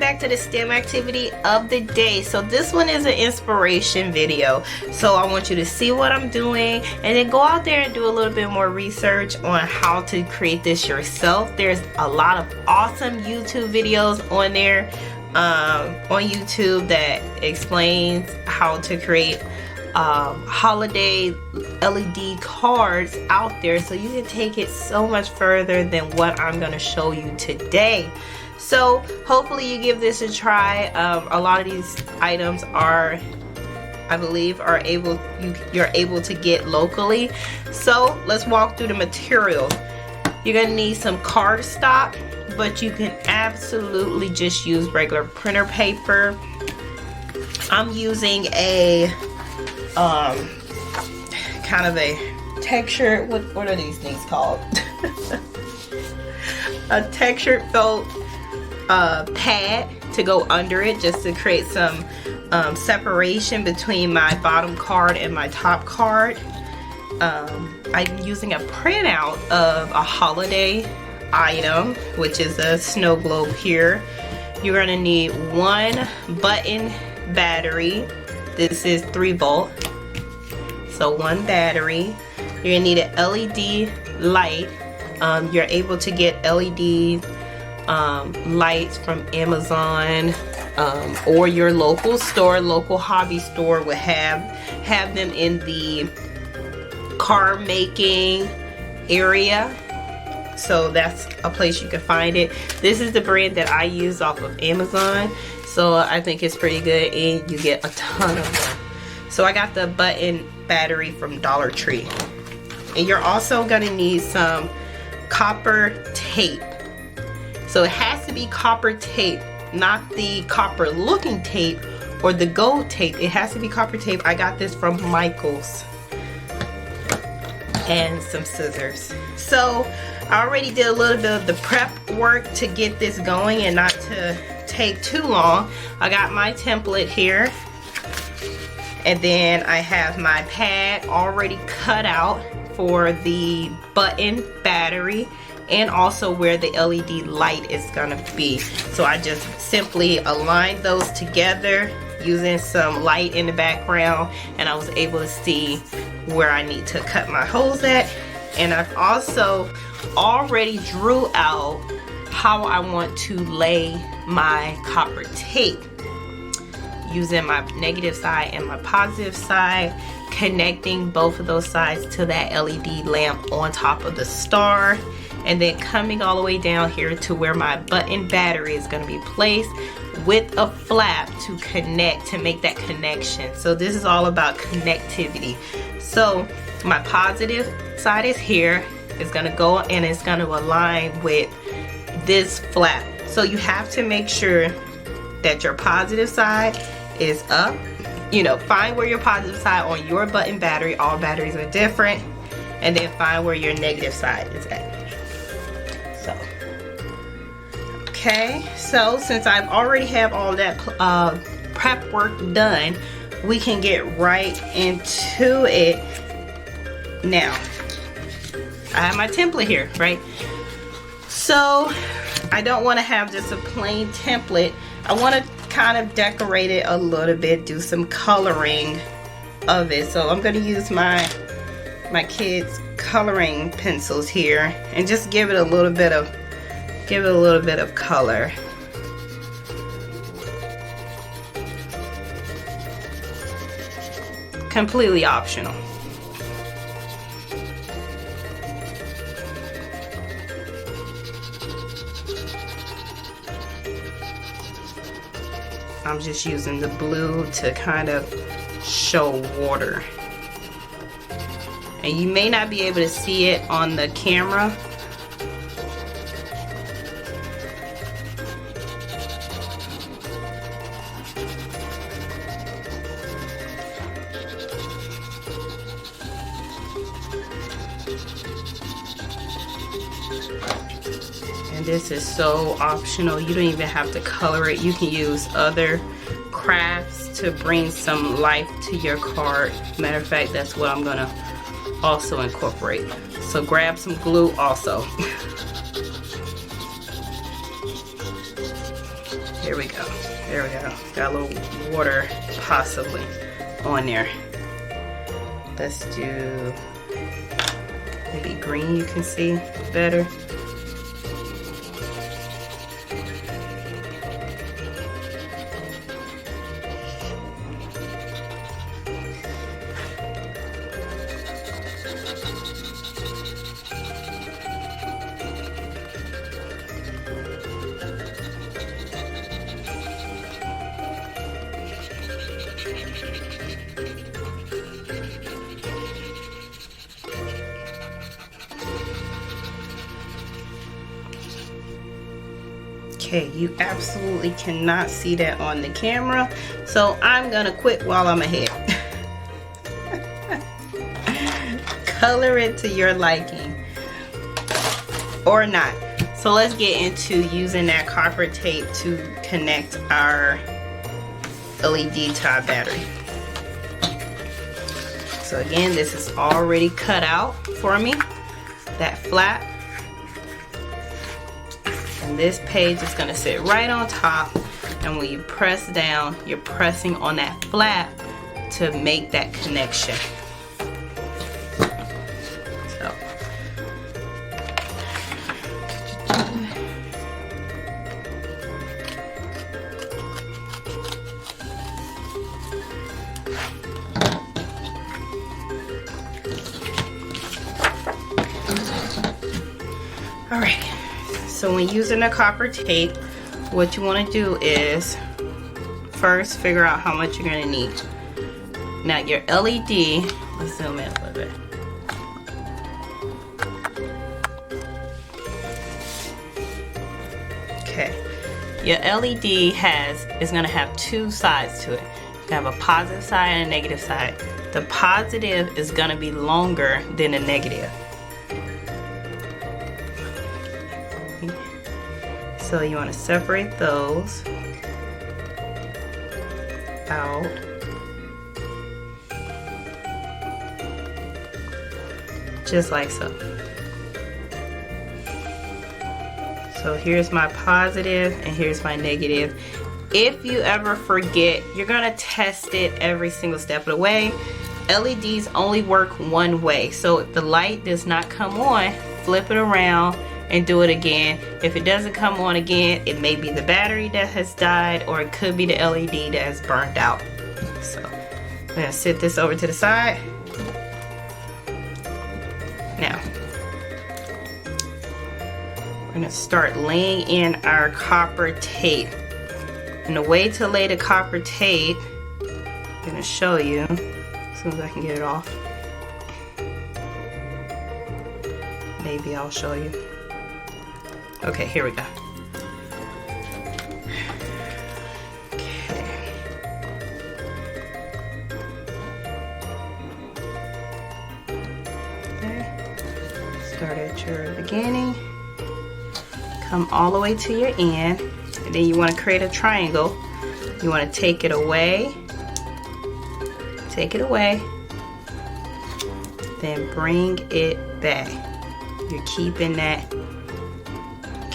back to the STEM activity of the day. So this one is an inspiration video. So I want you to see what I'm doing and then go out there and do a little bit more research on how to create this yourself. There's a lot of awesome YouTube videos on there, on YouTube, that explains how to create holiday LED cards out there, so you can take it so much further than what I'm going to show you today. So hopefully you give this a try. A lot of these items are, I believe, you're able to get locally. So let's walk through the materials. You're going to need some cardstock, but you can absolutely just use regular printer paper. I'm using a kind of a texture, what are these things called? A textured felt pad to go under it, just to create some separation between my bottom card and my top card. I'm using a printout of a holiday item, which is a snow globe here. You're going to need one button battery. This is 3-volt, so one battery. You're gonna need an LED light. You're able to get LED lights from Amazon, or your local store, local hobby store would have them in the car making area. So that's a place you can find it. This is the brand that I use off of Amazon, so I think it's pretty good, and you get a ton of them. So I got the button battery from Dollar Tree. And you're also gonna need some copper tape. So it has to be copper tape, not the copper looking tape or the gold tape. It has to be copper tape. I got this from Michael's. And some scissors. So I already did a little bit of the prep work to get this going and not to take too long. I got my template here, and then I have my pad already cut out for the button battery and also where the LED light is gonna be. So I just simply aligned those together using some light in the background, and I was able to see where I need to cut my holes at. And I've also already drew out how I want to lay my copper tape, using my negative side and my positive side, connecting both of those sides to that LED lamp on top of the star, and then coming all the way down here to where my button battery is going to be placed with a flap to connect, to make that connection. So this is all about connectivity. So my positive side is here. It's going to go and it's going to align with this flap. So you have to make sure that your positive side is up. You know, find where your positive side on your button battery, all batteries are different, and then find where your negative side is at. So, okay, so since I've already have all that prep work done, we can get right into it now. I have my template here, right? So I don't want to have just a plain template. I want to kind of decorate it a little bit, do some coloring of it. So I'm going to use my kids' coloring pencils here and just give it a little bit of color. Completely optional. I'm just using the blue to kind of show water. And you may not be able to see it on the camera. And this is so optional. You don't even have to color it. You can use other crafts to bring some life to your card. Matter of fact, that's what I'm gonna also incorporate. So grab some glue also. Here we go. There we go. Got a little water possibly on there. Let's do maybe green, you can see better. Okay, you absolutely cannot see that on the camera, so I'm gonna quit while I'm ahead. Color it to your liking or not. So let's get into using that copper tape to connect our LED to our battery. So again, this is already cut out for me, that flap. And this page is gonna sit right on top, and when you press down, you're pressing on that flap to make that connection. So, all right. So when using a copper tape, what you want to do is first figure out how much you're going to need. Now your LED, let's zoom in a little bit. Okay, your LED is going to have two sides to it. You have a positive side and a negative side. The positive is going to be longer than the negative. So you want to separate those out. Just like so. So here's my positive and here's my negative. If you ever forget, you're gonna test it every single step of the way. LEDs only work one way. So if the light does not come on, flip it around and do it again. If it doesn't come on again, it may be the battery that has died, or it could be the LED that has burnt out. So I'm gonna sit this over to the side. Now we're gonna start laying in our copper tape. And the way to lay the copper tape, I'm gonna show you as soon as I can get it off. Maybe I'll show you. Okay, here we go. Okay. Start at your beginning. Come all the way to your end. And then you want to create a triangle. You want to take it away. Take it away. Then bring it back. You're keeping that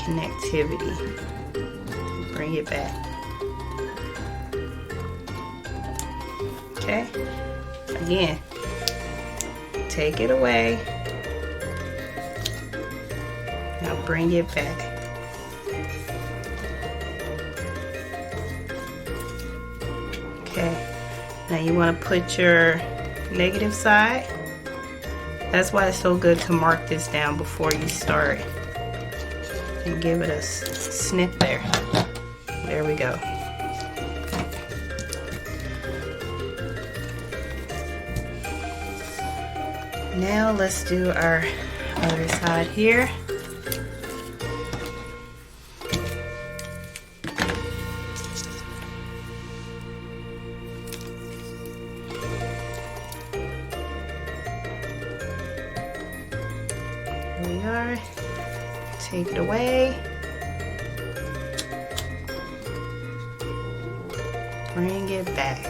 connectivity. Bring it back. Okay. Again, take it away. Now bring it back. Okay. Now you want to put your negative side. That's why it's so good to mark this down before you start. And give it a snip there. There we go. Now let's do our other side here. Here we are. Take it away. Bring it back.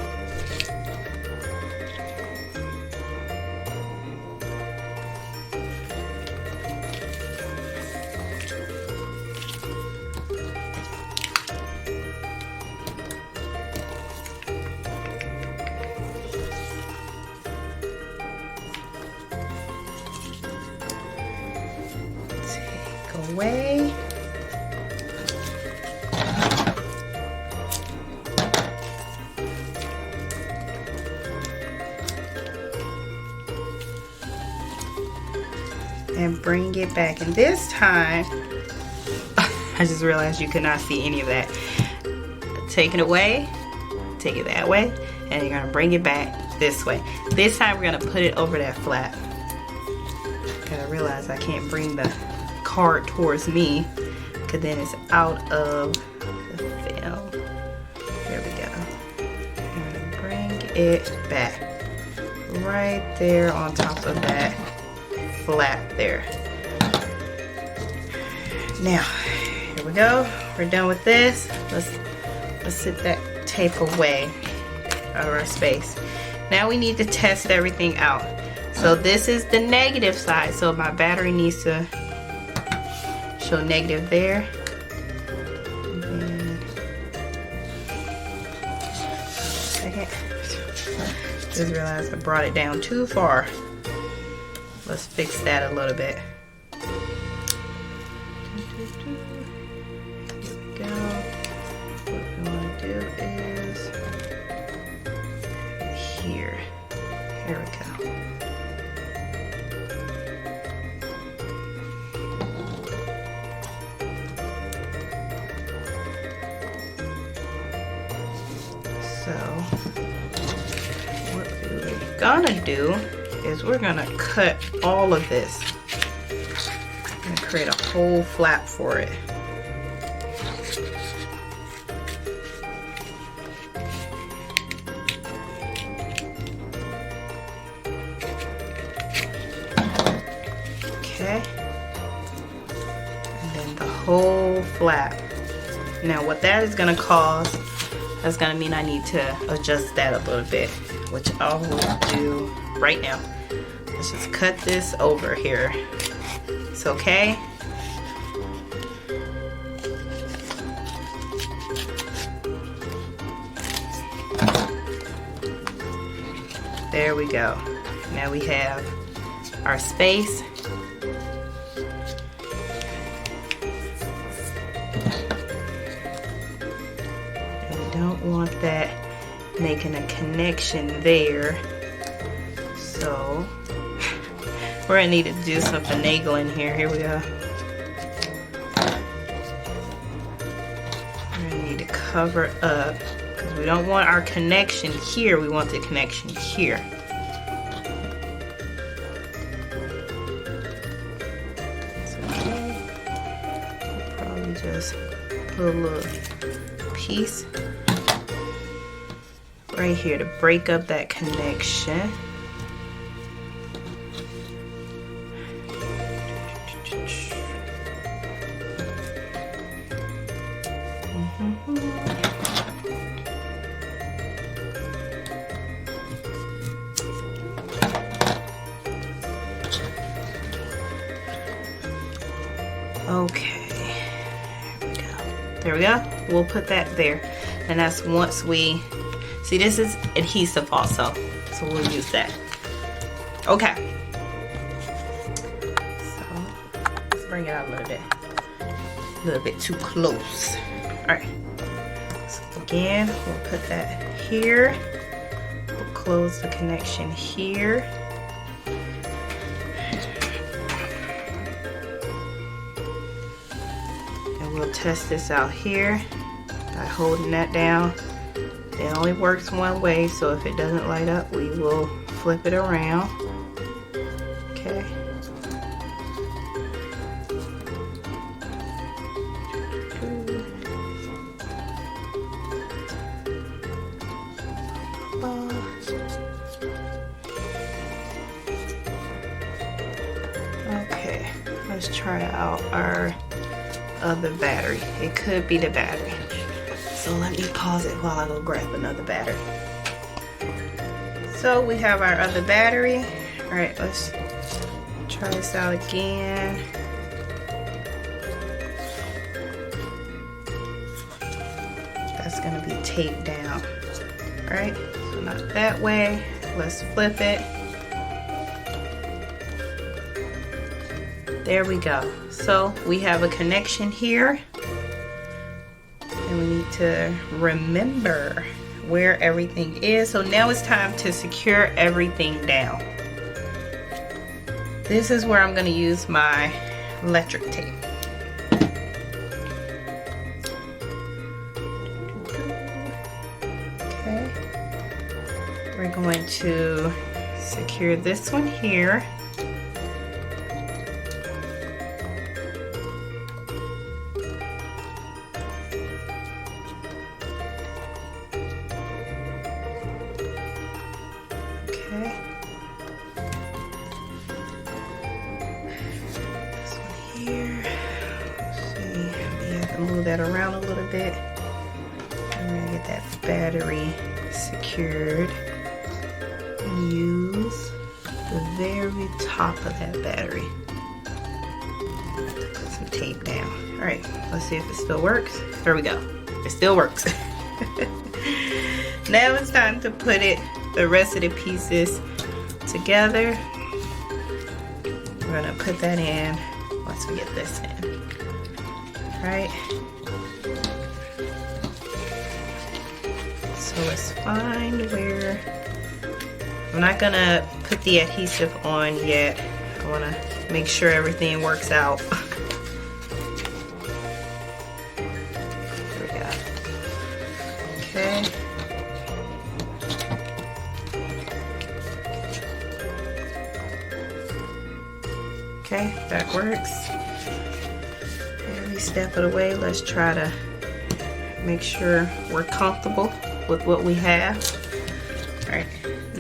away. And bring it back. And this time, I just realized you could not see any of that. Take it away, take it that way, and you're gonna bring it back this way. This time we're gonna put it over that flap. I realize I can't bring the card towards me because then it's out of the film. There we go. I'm gonna bring it back right there on top of that flap there. Now, here we go. We're done with this. Let's sit that tape away out of our space. Now we need to test everything out. So this is the negative side. So my battery needs to show negative there. And then, second. Just realized I brought it down too far. Let's fix that a little bit. Here we go. What we want to do is here. Here we go. So what we're gonna do is we're gonna cut all of this. I'm gonna create a whole flap for it. Okay. And then the whole flap. Now what that is gonna cause, that's gonna mean I need to adjust that a little bit, which I will do right now. Let's just cut this over here. It's okay. There we go. Now we have our space. And we don't want that making a connection there. So we're gonna need to do some finagling here. Here we go. We're gonna need to cover up because we don't want our connection here. We want the connection here. It's okay. We'll probably just put a little piece right here to break up that connection. Okay, here we go. There we go. We'll put that there. And that's once we, see this is adhesive also, so we'll use that. Okay. So, let's bring it out a little bit too close. All right. So again, we'll put that here. We'll close the connection here. We'll test this out here by holding that down. It only works one way, so if it doesn't light up, we will flip it around. Okay. Okay, let's try out our other battery. It could be the battery. So let me pause it while I go grab another battery. So we have our other battery. All right, let's try this out again. That's gonna be taped down. All right, so not that way. Let's flip it. There we go. So we have a connection here. And we need to remember where everything is. So now it's time to secure everything down. This is where I'm going to use my electric tape. Okay. We're going to secure this one here. Move that around a little bit. I'm gonna get that battery secured. Use the very top of that battery. Put some tape down. All right, let's see if it still works. There we go. It still works. Now it's time to put the rest of the pieces together. We're gonna put that in once we get this in. Right, so let's find where, I'm not gonna put the adhesive on yet. I want to make sure everything works out. There we go. Okay. Okay, that works. Step of the way, let's try to make sure we're comfortable with what we have. All right,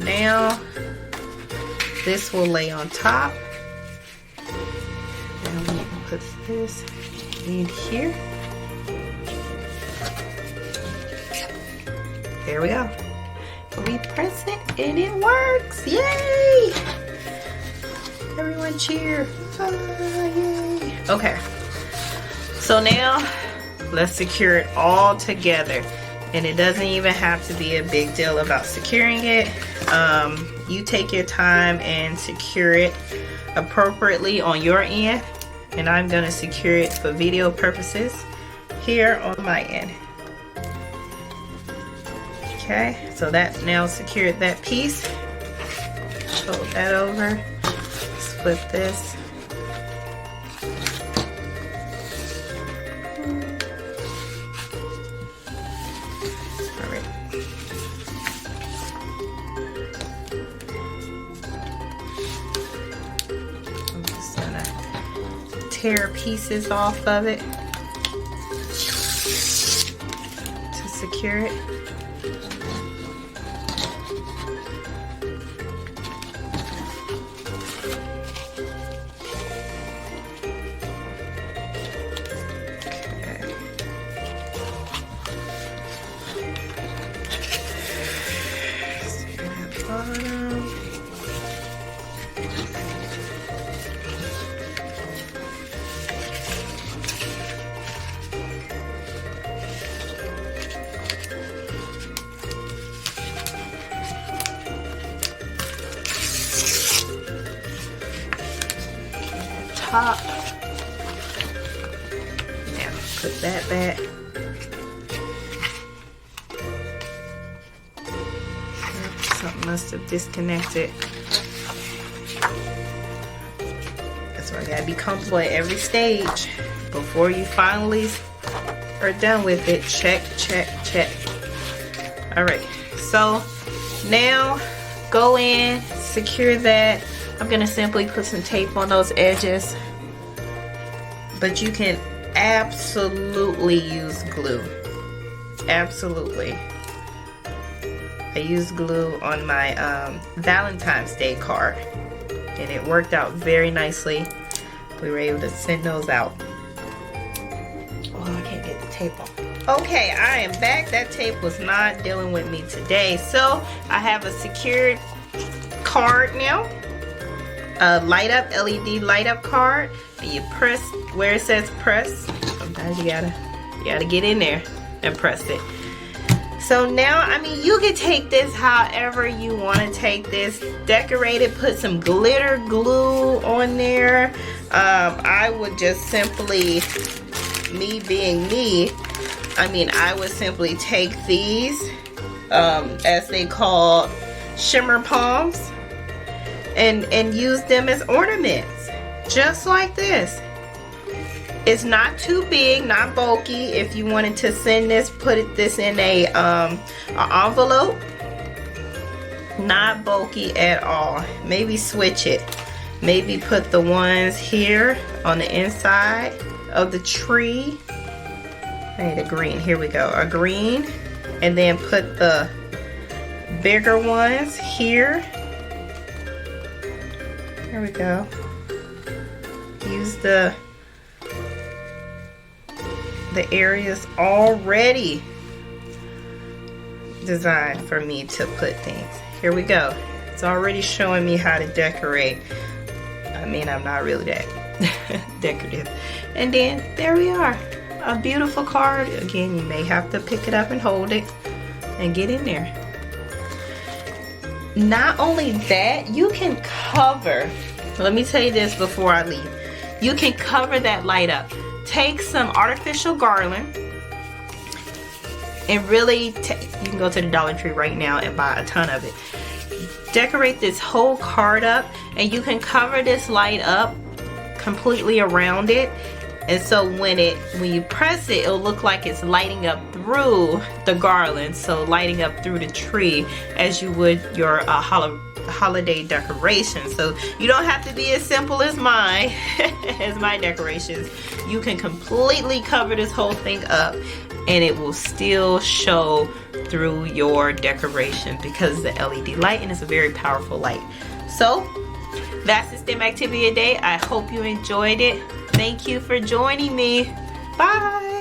now this will lay on top. Now we can put this in here. There we go. We press it and it works. Yay! Everyone cheer. Yay. Okay. So now, let's secure it all together. And it doesn't even have to be a big deal about securing it. You take your time and secure it appropriately on your end. And I'm gonna secure it for video purposes here on my end. Okay, so that's now secured that piece. Fold that over, split this. Tear pieces off of it to secure it. Okay. Secure that bottom. Top. Now put that back. Something must have disconnected. That's why I gotta be comfortable at every stage before you finally are done with it. Check, check, check. All right, so now go in, secure that. I'm gonna simply put some tape on those edges, but you can absolutely use glue. Absolutely. I used glue on my Valentine's Day card, and it worked out very nicely. We were able to send those out. Oh, I can't get the tape off. Okay, I am back. That tape was not dealing with me today, so I have a secured card now. A light up LED light up card, and you press where it says press. Sometimes you gotta get in there and press it. So now, I mean, you can take this however you want to take this. Decorate it, put some glitter glue on there. I would just simply, me being me, I mean, I would simply take these, as they call shimmer palms, and use them as ornaments, just like this. It's not too big, not bulky. If you wanted to send this, put this in a envelope. Not bulky at all. Maybe switch it. Maybe put the ones here on the inside of the tree. I need a green. Here we go. A green. And then put the bigger ones here. There we go. Use the areas already designed for me to put things. Here we go. It's already showing me how to decorate. I mean, I'm not really that decorative. And then there we are. A beautiful card. Again, you may have to pick it up and hold it and get in there. Not only that, you can cover, let me tell you this before I leave. You can cover that light up. Take some artificial garland and really, you can go to the Dollar Tree right now and buy a ton of it. Decorate this whole card up, and you can cover this light up completely around it. And so when you press it, it'll look like it's lighting up through the garland. So lighting up through the tree as you would your holiday decoration. So you don't have to be as simple as mine, as my decorations. You can completely cover this whole thing up and it will still show through your decoration because the LED light, and it's a very powerful light. So that's the STEM activity today. I hope you enjoyed it. Thank you for joining me. Bye.